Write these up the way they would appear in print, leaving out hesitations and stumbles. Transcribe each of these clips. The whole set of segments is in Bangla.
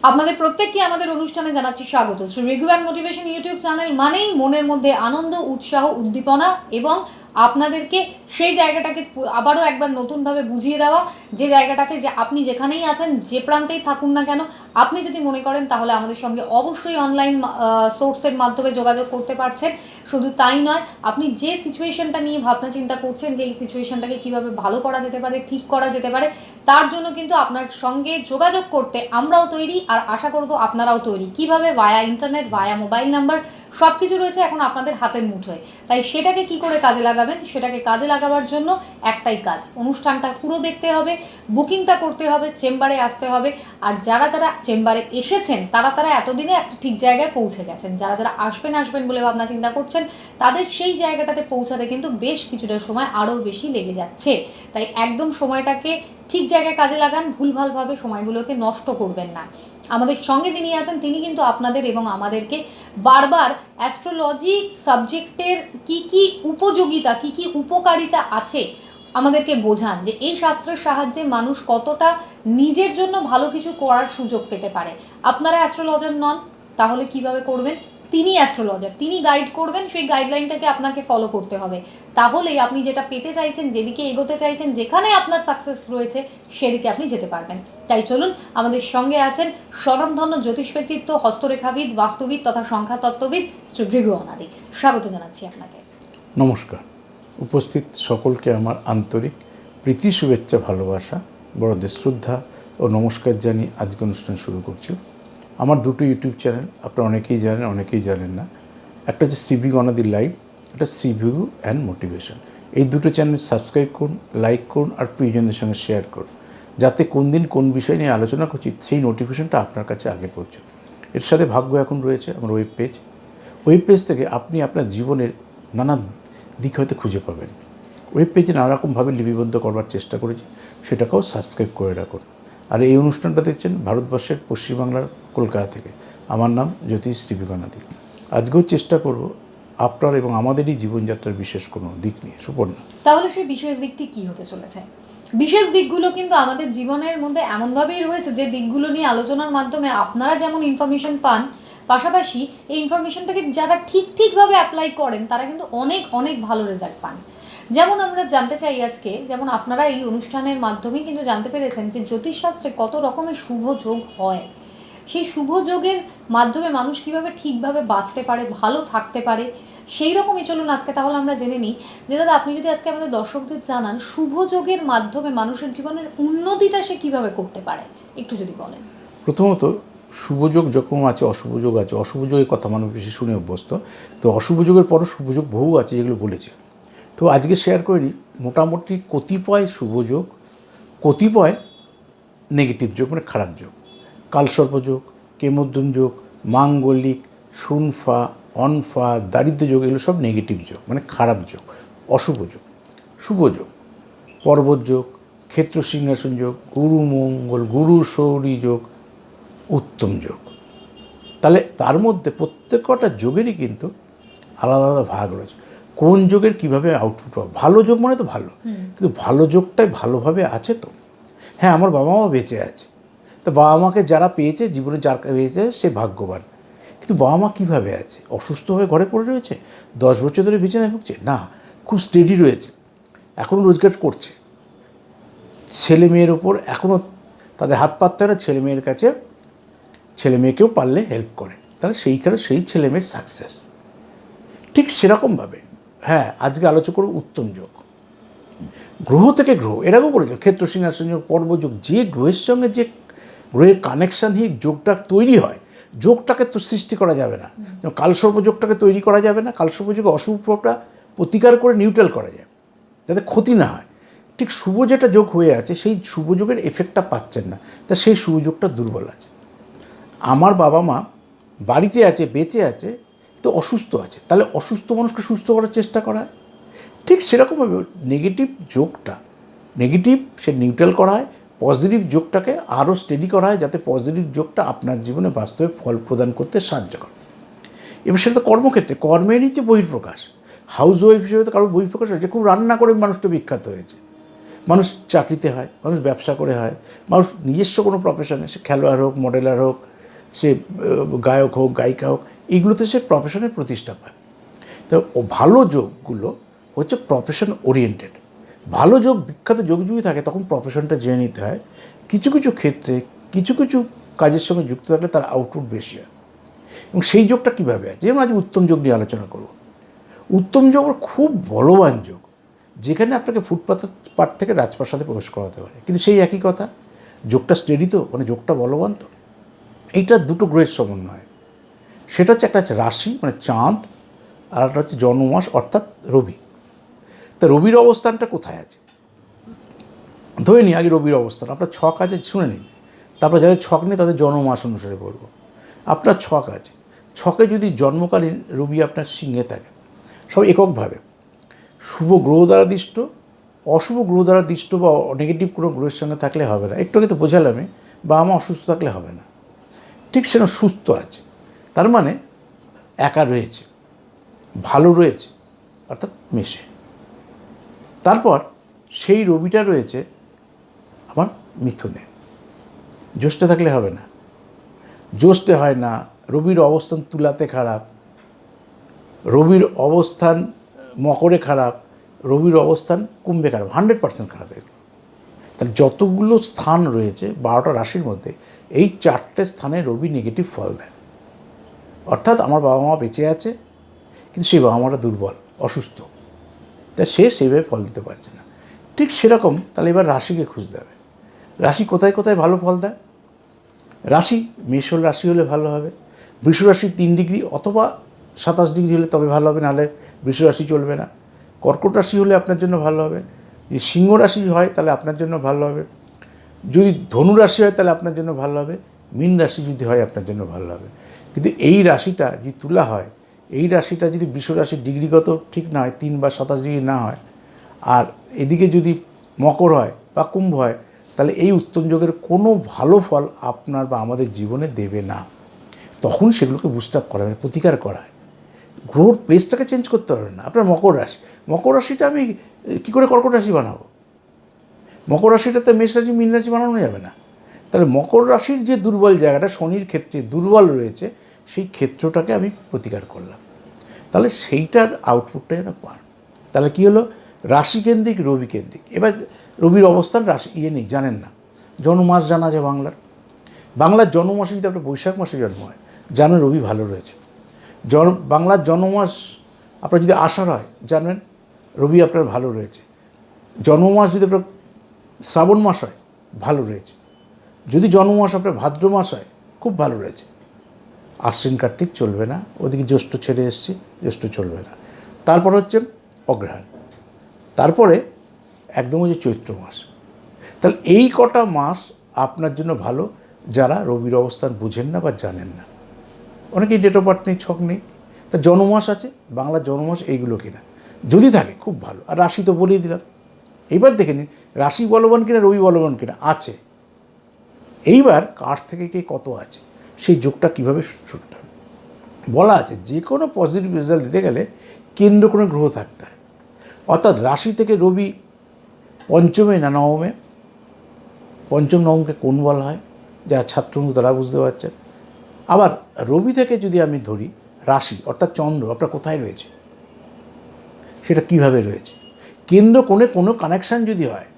আপনাদের প্রত্যেককে আমাদের অনুষ্ঠানে জানাচ্ছি স্বাগত। Shri regular motivation YouTube channel মানেই মনের মধ্যে আনন্দ, উৎসাহ, উদ্দীপনা এবং আপনাদেরকে সেই জায়গাটাকে আবারও একবার নতুনভাবে বুঝিয়ে দেওয়া, যে জায়গাটাতে যে আপনি যেখানেই আছেন, যে প্রান্তেই থাকুন না কেন, আপনি যদি মনে করেন তাহলে আমাদের সঙ্গে অবশ্যই অনলাইন সোর্সের মাধ্যমে যোগাযোগ করতে পারছেন। শুধু তাই নয়, আপনি যে সিচুয়েশনটা নিয়ে ভাবনা চিন্তা করছেন যে এই সিচুয়েশনটাকে কীভাবে ভালো করা যেতে পারে, ঠিক করা যেতে পারে, তার জন্য কিন্তু আপনার সঙ্গে যোগাযোগ করতে আমরাও তৈরি, আর আশা করব আপনারাও তৈরি। কিভাবে? ভায়া ইন্টারনেট, ভায়া মোবাইল নাম্বার, সব কিছু রয়েছে এখন আপনাদের হাতের মুঠোয়। তাই সেটাকে কি করে কাজে লাগাবেন, সেটাকে কাজে লাগাবার জন্য একটাই কাজ, অনুষ্ঠানটা পুরো দেখতে হবে, বুকিংটা করতে হবে, চেম্বারে আসতে হবে। আর যারা যারা চেম্বারে এসেছেন তারা এতদিনে একটা ঠিক জায়গায় পৌঁছে গেছেন। যারা যারা আসবেন বলে ভাবনা চিন্তা করছেন, তাদের সেই জায়গাটাতে পৌঁছাতে কিন্তু বেশ কিছুটা সময় আরও বেশি লেগে যাচ্ছে। তাই একদম সময়টাকে ঠিক জায়গায় কাজে লাগান, ভুলভালভাবে সময়গুলোকে নষ্ট করবেন না। আমাদের সঙ্গে যিনি আছেন তিনি কিন্তু আপনাদের এবং আমাদেরকে বারবার অ্যাস্ট্রোলজি সাবজেক্টের কি কি উপযোগিতা, কি কি উপকারিতা আছে আমাদেরকে বোঝান, যে এই শাস্ত্রের সাহায্যে মানুষ কতটা নিজের জন্য ভালো কিছু করার সুযোগ পেতে পারে। আপনারা অ্যাস্ট্রোলজার নন, তাহলে কিভাবে করবেন? তিনি অ্যাস্ট্রোলজার, তিনি গাইড করবেন, সেই গাইডলাইনটাকে আপনাকে ফলো করতে হবে। তাহলেই আপনি যেটা পেতে চাইছেন, যেদিকে এগোতে চাইছেন, যেখানে আপনার সাকসেস রয়েছে, সেদিকে আপনি যেতে পারবেন। তাই চলুন, আমাদের সঙ্গে আছেন স্বনামধন্য জ্যোতিষ ব্যক্তিত্ব, হস্তরেখাবিদ, বাস্তুবিদ তথা সংখ্যাতত্ত্ববিদ শ্রী ভৃগু অনাদি। স্বাগত জানাচ্ছি আপনাকে। নমস্কার। উপস্থিত সকলকে আমার আন্তরিক প্রীতি, শুভেচ্ছা, ভালোবাসা, বড়দের শ্রদ্ধা ও নমস্কার জানিয়ে আজকে অনুষ্ঠান শুরু করছি। আমার দুটো ইউটিউব চ্যানেল, আপনারা অনেকেই জানেন, অনেকেই জানেন না। একটা হচ্ছে শ্রী ভৃগু অনাদি লাইভ, একটা শ্রী ভৃগু অ্যান্ড মোটিভেশন। এই দুটো চ্যানেল সাবস্ক্রাইব করুন, লাইক করুন আর প্রিয়জনদের সঙ্গে শেয়ার করুন, যাতে কোন দিন কোন বিষয় নিয়ে আলোচনা করছি সেই নোটিফিকেশনটা আপনার কাছে আগে পৌঁছে। এর সাথে ভাগ্য এখন রয়েছে আমার ওয়েব পেজ থেকে আপনি আপনার জীবনের নানা দিক হয়তো খুঁজে পাবেন। ওয়েব পেজে নানারকমভাবে লিপিবদ্ধ করবার চেষ্টা করেছি, সেটাকেও সাবস্ক্রাইব করে রাখুন। আর এই অনুষ্ঠানটা দেখছেন ভারতবর্ষের পশ্চিমবাংলার কলকাতা থেকে। আমার নাম জ্যোতিষ শ্রী ভৃগু অনাদি। আজকেও চেষ্টা করব আপনার এবং আমাদেরই জীবনযাত্রার বিশেষ কোনো দিক নিয়ে। সুপর্ণা, তাহলে সেই বিশেষ দিকটি কি হতে চলেছে? বিশেষ দিকগুলো কিন্তু আমাদের জীবনের মধ্যে এমনভাবেই রয়েছে যে দিকগুলো নিয়ে আলোচনার মাধ্যমে আপনারা যেমন ইনফরমেশন পান, পাশাপাশি এই ইনফরমেশনটাকে যারা ঠিকভাবে অ্যাপ্লাই করেন তারা কিন্তু অনেক অনেক ভালো রেজাল্ট পান। যেমন আমরা জানতে চাই আজকে, যেমন আপনারা এই অনুষ্ঠানের মাধ্যমেই কিন্তু জানতে পেরেছেন যে জ্যোতিষশাস্ত্রে কত রকমের শুভ যোগ হয়। সেই শুভ যোগের মাধ্যমে মানুষ কীভাবে ঠিকভাবে বাঁচতে পারে, ভালো থাকতে পারে, সেই রকমই চলুন আজকে তাহলে আমরা জেনে নিই যে দাদা, আপনি যদি আজকে আমাদের দর্শকদের জানান শুভ যোগের মাধ্যমে মানুষের জীবনের উন্নতিটা সে কীভাবে করতে পারে, একটু যদি বলেন। প্রথমত শুভযোগ যখন আছে, অশুভ যোগ আছে। অশুভ যোগের কথা মানুষ বেশি শুনে অভ্যস্ত, তো অশুভ যোগের পরও শুভযোগ বহু আছে যেগুলো বলেছে। তো আজকে শেয়ার করে নিই মোটামুটি কতিপয় শুভযোগ, কতিপয় নেগেটিভ যোগ মানে খারাপ যোগ। কালসর্পযোগ, কেমোদ্যম যোগ, মাঙ্গলিক, শুনফা, অনফা, দারিদ্র্য যোগ, এগুলো সব নেগেটিভ যোগ মানে খারাপ যোগ, অশুভ যোগ। শুভ যোগ পর্বত যোগ, ক্ষেত্র সিংহাসন যোগ, গুরু মঙ্গল, গুরু শৌরী যোগ, উত্তম যোগ। তাহলে তার মধ্যে প্রত্যেকটা যোগেরই কিন্তু আলাদা আলাদা ভাগ রয়েছে। কোন যোগের কীভাবে আউটপুট হবে। ভালো যোগ মানে তো ভালো, কিন্তু ভালো যোগটাই ভালোভাবে আছে তো। হ্যাঁ, আমার বাবা মা বেঁচে আছে, তো বাবা মাকে যারা পেয়েছে, জীবনে যার পেয়েছে সে ভাগ্যবান। কিন্তু বাবা মা কীভাবে আছে? অসুস্থ হয়ে ঘরে পড়ে রয়েছে, 10 বছর ধরে বিছানায় ভুগছে? না, খুব স্টেডি রয়েছে, এখনও রোজগার করছে। ছেলে মেয়ের ওপর এখনও তাদের হাত পাততে না, ছেলে মেয়ের কাছে, ছেলে মেয়েকেও পারলে হেল্প করে, তাহলে সেইখানে সেই ছেলে মেয়ের সাকসেস। ঠিক সেরকমভাবে হ্যাঁ, আজকে আলোচনা করব উত্তম যোগ। গ্রহ থেকে গ্রহ, এর আগেও বলেছিল ক্ষেত্র সিংহাসন যোগ, পর্বযোগ। যে গ্রহের সঙ্গে যে গ্রহের কানেকশানহীন যোগটা তৈরি হয়, যোগটাকে তো সৃষ্টি করা যাবে না। যেমন কালসর্পযোগটাকে তৈরি করা যাবে না, কালসর্পযোগে অশুভটা প্রতিকার করে নিউট্রাল করা যায় যাতে ক্ষতি না হয়। ঠিক শুভ যেটা যোগ হয়ে আছে, সেই শুভ যোগের এফেক্টটা পাচ্ছেন না, তা সেই শুভ যোগটা দুর্বল আছে। আমার বাবা মা বাড়িতে আছে, বেঁচে আছে, তো অসুস্থ আছে, তাহলে অসুস্থ মানুষকে সুস্থ করার চেষ্টা করা হয়। ঠিক সেরকমভাবে নেগেটিভ যোগটা নেগেটিভ সে নিউট্রাল করা হয়, পজিটিভ যোগটাকে আরও স্টেডি করা হয়, যাতে পজিটিভ যোগটা আপনার জীবনে বাস্তবে ফল প্রদান করতে সাহায্য করে। এবার সেটা তো কর্মক্ষেত্রে, কর্মেরই যে বহিঃপ্রকাশ। হাউস ওয়াইফ হিসেবে তো কারোর বহিঃপ্রকাশ হয়েছে, খুব রান্না করে মানুষটা বিখ্যাত হয়েছে। মানুষ চাকরিতে হয়, মানুষ ব্যবসা করে হয়, মানুষ নিজস্ব কোনো প্রফেশনে, সে খেলোয়াড় হোক, মডেলার হোক, সে গায়ক হোক, গায়িকা হোক, এইগুলোতে সে প্রফেশনের প্রতিষ্ঠা পায়। তো ভালো যোগগুলো হচ্ছে প্রফেশন ওরিয়েন্টেড। ভালো যোগ, বিখ্যাত যোগ যদি থাকে তখন প্রফেশনটা জেনে নিতে হয়। কিছু কিছু ক্ষেত্রে কিছু কিছু কাজের সঙ্গে যুক্ত থাকলে তার আউটপুট বেশি হয়। এবং সেই যোগটা কীভাবে আছে, যেমন আজ উত্তম যোগ নিয়ে আলোচনা করব। উত্তম যোগ খুব বলবান যোগ, যেখানে আপনাকে ফুটপাত থেকে রাজপ্রাসাদে প্রবেশ করাতে পারে। কিন্তু সেই একই কথা, যোগটা স্টেডি তো, মানে যোগটা বলবান তো। এইটা দুটো গ্রহের সমন্বয়। সেটা হচ্ছে একটা হচ্ছে রাশি মানে চাঁদ, আর একটা হচ্ছে জন্মমাস অর্থাৎ রবি। তা রবির অবস্থানটা কোথায় আছে ধরে নিই আগে রবির অবস্থান। আপনার ছক আছে, শুনে নিন, তারপর যাদের ছক নেই তাদের জন্মমাস অনুসারে বলবো। আপনার ছক আছে, ছকে যদি জন্মকালীন রবি আপনার সিংহে থাকে, সব এককভাবে শুভ গ্রহ দ্বারা দৃষ্ট, অশুভ গ্রহ দ্বারা দৃষ্ট বা নেগেটিভ কোনো গ্রহের সঙ্গে থাকলে হবে না। একটু আগে তো বোঝালামই, বা আমার অসুস্থ থাকলে হবে না। ঠিক সেটা সুস্থ আছে, তার মানে একা রয়েছে, ভালো রয়েছে, অর্থাৎ মেশে। তারপর সেই রবিটা রয়েছে আমার মিথুনে। জ্যৈষ্ঠে থাকলে হবে না, জ্যৈষ্ঠে হয় না। রবির অবস্থান তুলাতে খারাপ, রবির অবস্থান মকরে খারাপ, রবির অবস্থান কুম্ভে খারাপ, 100% খারাপ। এগুলো তাহলে যতগুলো স্থান রয়েছে 12টা রাশির মধ্যে, এই 4টে স্থানে রবি নেগেটিভ ফল দেয়। অর্থাৎ আমার বাবা মা বেঁচে আছে, কিন্তু সেই বাবা মাটা দুর্বল, অসুস্থ, তা সে সেইভাবে ফল দিতে পারছে না। ঠিক সেরকম তাহলে এবার রাশিকে খুঁজতে হবে। রাশি কোথায় কোথায় ভালো ফল দেয়? রাশি মেষ রাশি হলে ভালো হবে, বৃষ রাশি 3 ডিগ্রি অথবা 27 ডিগ্রি হলে তবে ভালো হবে, নাহলে বৃষ রাশি চলবে না। কর্কট রাশি হলে আপনার জন্য ভালো হবে। যদি সিংহ রাশি হয় তাহলে আপনার জন্য ভালো হবে। যদি ধনু রাশি হয় তাহলে আপনার জন্য ভালো হবে। মীন রাশি যদি হয় আপনার জন্য ভালো হবে। কিন্তু এই রাশিটা যদি তুলা হয়, এই রাশিটা যদি বৃষ রাশির ডিগ্রিগত ঠিক না হয়, 3 বা 27 ডিগ্রি না হয়, আর এদিকে যদি মকর হয় বা কুম্ভ হয়, তাহলে এই উত্তম যোগের কোনো ভালো ফল আপনার বা আমাদের জীবনে দেবে না। তখন সেগুলোকে বুস্ট আপ করা হয়, প্রতিকার করা হয়। গ্রহর প্লেসটাকে চেঞ্জ করতে পারবেন না। আপনার মকর রাশি, মকর রাশিটা আমি কী করে কর্কট রাশি বানাবো? মকর রাশিটাতে মেষ রাশি মীন রাশি বানানো যাবে না। তাহলে মকর রাশির যে দুর্বল জায়গাটা শনির ক্ষেত্রে দুর্বল রয়েছে, সেই ক্ষেত্রটাকে আমি প্রতিকার করলাম, তাহলে সেইটার আউটপুটটা যেন পান। তাহলে কী হলো? রাশিকেন্দ্রিক, রবি কেন্দ্রিক। এবার রবির অবস্থান রাশি নেই, জানেন না। জন্মমাস জানা আছে বাংলার জন্মমাসে যদি আপনার বৈশাখ মাসে জন্ম হয়, জানেন রবি ভালো রয়েছে। বাংলার জন্মমাস আপনার যদি আষাঢ় হয়, জানেন রবি আপনার ভালো রয়েছে। জন্মমাস যদি আপনার শ্রাবণ মাস হয়, ভালো রয়েছে। যদি জন্মমাস আপনার ভাদ্র মাস হয়, খুব ভালো রয়েছে। আশ্বিন কার্তিক চলবে না, ওদিকে জ্যৈষ্ঠ ছেড়ে এসছে, জ্যৈষ্ঠ চলবে না। তারপর হচ্ছে অগ্রহায়ণ, তারপরে একদম হচ্ছে চৈত্র মাস। তাহলে এই কটা মাস আপনার জন্য ভালো, যারা রবির অবস্থান বুঝেন না বা জানেন না। অনেকেই ডেট অফ বার্থ নেই, ছক নেই, তা জন্মমাস আছে, বাংলার জন্মমাস এইগুলো কিনা যদি থাকে খুব ভালো। আর রাশি তো বলেই দিলাম। এইবার দেখে নিন রাশি বলবান কিনা, রবি বলবান কিনা আছে। এইবার কার থেকে কে কত আছে, সেই যোগটা কীভাবে শুরুটা বলা আছে। যে কোনো পজিটিভ রেজাল্ট দিতে গেলে কেন্দ্র কোনো গ্রহ থাকতে হয়। অর্থাৎ রাশি থেকে রবি পঞ্চমে না নবমে, পঞ্চম নবমকে কোন বলা হয়, যারা ছাত্রবন্ধু তারা বুঝতে পারছেন। আবার রবি থেকে যদি আমি ধরি রাশি অর্থাৎ চন্দ্র আপনার কোথায় রয়েছে, সেটা কিভাবে রয়েছে। কেন্দ্র কোণে কোনো কানেকশান যদি হয়,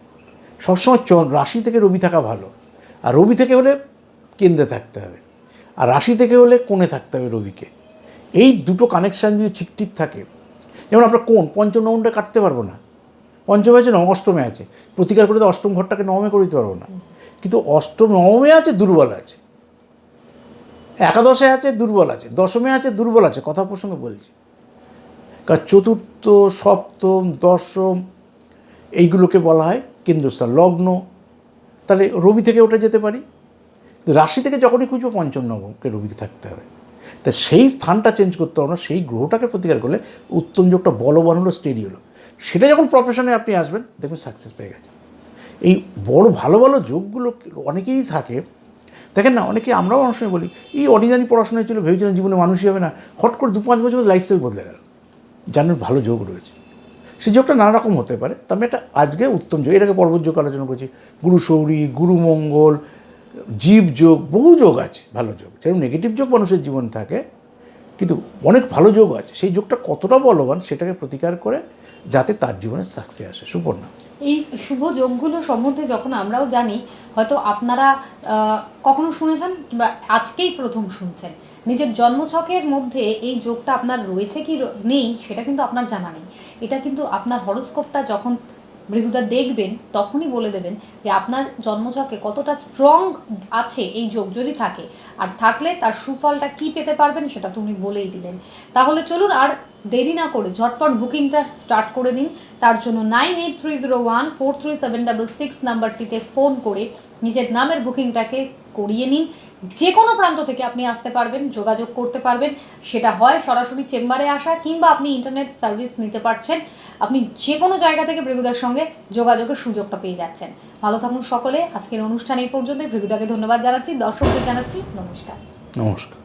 সবসময় রাশি থেকে রবি থাকা ভালো। আর রবি থেকে হলে কেন্দ্রে থাকতে হবে, আর রাশি থেকে হলে কোণে থাকতে হবে রবিকে। এই দুটো কানেকশান যদি ঠিক ঠিক থাকে, যেমন আপনার কোণ পঞ্চম নবমটা কাটতে পারবো না, পঞ্চমে আছে অষ্টমে আছে, প্রতিকার করে তো অষ্টম ঘরটাকে নবমে করে দিতে পারবো না। কিন্তু অষ্টম নবমে আছে দুর্বল আছে, একাদশে আছে দুর্বল আছে, দশমে আছে দুর্বল আছে, কথা প্রসঙ্গে বলছি। কারণ চতুর্থ, সপ্তম, দশম এইগুলোকে বলা হয় কেন্দ্রস্থান, লগ্ন। তাহলে রবি থেকে ওটা যেতে পারি। রাশি থেকে যখনই খুঁজবো পঞ্চম নবমকে রবিকে থাকতে হবে। তা সেই স্থানটা চেঞ্জ করতে হবে না, সেই গ্রহটাকে প্রতিকার করলে উত্তম যোগটা বলবান হলো, স্টেডি হলো। সেটা যখন প্রফেশনে আপনি আসবেন দেখবেন সাকসেস পেয়ে গেছে। এই বড় ভালো ভালো যোগগুলো অনেকেই থাকে, দেখেন না, অনেকে আমরাও অনেক সময় বলি এই অর্ডিনারি পড়াশোনা ছিল, ভেবেছিলাম জীবনে মানুষই হবে না, হট করে 2-5 বছর লাইফস্টাইল বদলে গেল। জানেন ভালো যোগ রয়েছে, সেই যোগটা নানা রকম হতে পারে। তবে এটা আজকে উত্তম যোগ, এটাকে পর্বত যোগ আলোচনা করছি। গুরু শৌরী, গুরু মঙ্গল, জীব যোগ, বহু যোগ আছে, ভালো যোগ। যেরকম নেগেটিভ যোগ মানুষের জীবন থাকে, কিন্তু অনেক ভালো যোগ আছে। সেই যোগটা কতটা বলবান সেটাকে প্রতিকার করে যাতে তার জীবনে সাকসেস আসে। সুপর্ণা, এই শুভ যোগগুলো সম্বন্ধে যখন আমরাও জানি, হয়তো আপনারা কখনো শুনেছেন কিংবা আজকেই প্রথম শুনছেন, নিজের জন্মছকের মধ্যে এই যোগটা আপনার রয়েছে কি নেই সেটা কিন্তু আপনার জানা নেই। এটা কিন্তু আপনার হরোস্কোপটা যখন ভৃগুদা দেখবেন তখনই বলে দেবেন যে আপনার জন্মছকে কতটা স্ট্রং আছে এই যোগ যদি থাকে, আর থাকলে তার সুফলটা কি পেতে পারবেন সেটা তো উনি বলেই দিলেন। তাহলে চলুন আর দেরি না করে ঝটপট বুকিংটা স্টার্ট করে দিন। তার জন্য 9830143766 নাম্বারটিতে ফোন করে নিজের নামের বুকিংটাকে করিয়ে নিন। যে কোনো প্রান্ত থেকে আপনি আসতে পারবেন, যোগাযোগ করতে পারবেন, সেটা হয় সরাসরি চেম্বারে আসা কিংবা আপনি ইন্টারনেট সার্ভিস নিতে পারছেন। আপনি যে কোনো জায়গা থেকে ভৃগুদার সঙ্গে যোগাযোগের সুযোগটা পেয়ে যাচ্ছেন। ভালো থাকুন সকলে। আজকের অনুষ্ঠান এই পর্যন্তই। ভৃগুদাকে ধন্যবাদ জানাচ্ছি, দর্শকদের জানাচ্ছি নমস্কার। নমস্কার।